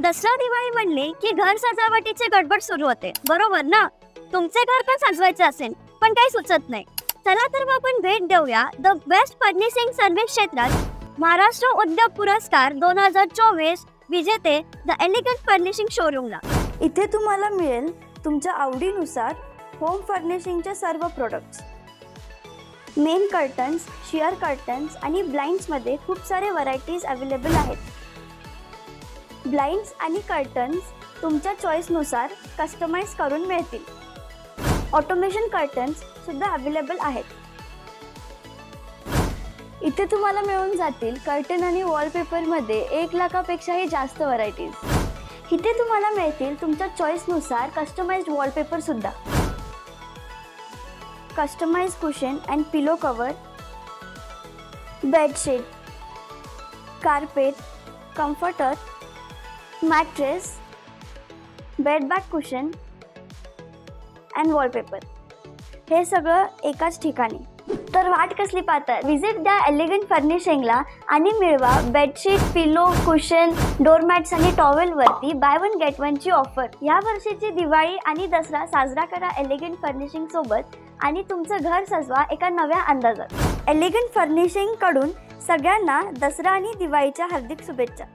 दसरा दिवाळी म्हणले की घर सजावटीची गडबड सुरू होते, बरोबर ना? तुमचे घर पण सजवायचे असेल पण काही सुचत नाही. चला तर मग आपण भेट देऊया द बेस्ट फर्निशिंग सर्व्हिस क्षेत्रात महाराष्ट्र उद्योग पुरस्कार 2024 विजेते द एलिगंट फर्निशिंग शोरूमला. इथे तुम्हाला मिळेल तुमच्या आवडीनुसार होम फर्निशिंगचे सर्व products. Main curtains, shear curtains आणि ब्लाइंड्समध्ये खूप सारे व्हरायटीज अवेलेबल आहेत. ब्लाइंड्स आणि कर्टन्स तुमच्या चॉईसनुसार कस्टमाइज करून मिळतील. ऑटोमेशन कर्टन्स सुद्धा अवेलेबल आहेत. इथे तुम्हाला मिळून जातील कर्टन आणि वॉलपेपरमध्ये 1 लाखापेक्षाही जास्त व्हरायटीज. इथे तुम्हाला मिळतील तुमच्या चॉईसनुसार कस्टमाइज्ड वॉलपेपर सुद्धा. Customized cushion and pillow cover, bedsheet, carpet, comforter, mattress, bed back cushion and wallpaper, हे सगळं एकाच ठिकाणी. तर वाट कसली पाहतात? विजिट द्या एलिगंट फर्निशिंगला आणि मिळवा बेडशीट, पिलो, कुशन, डोरमॅट्स आणि टॉवेलवरती बाय 1 गेट 1 ची ऑफर. या वर्षीची दिवाळी आणि दसरा साजरा करा एलिगंट फर्निशिंग सोबत आणि तुमचं घर सजवा एका नव्या अंदाजात. एलिगंट फर्निशिंग कडून सगळ्यांना दसरा आणि दिवाळीच्या हार्दिक शुभेच्छा.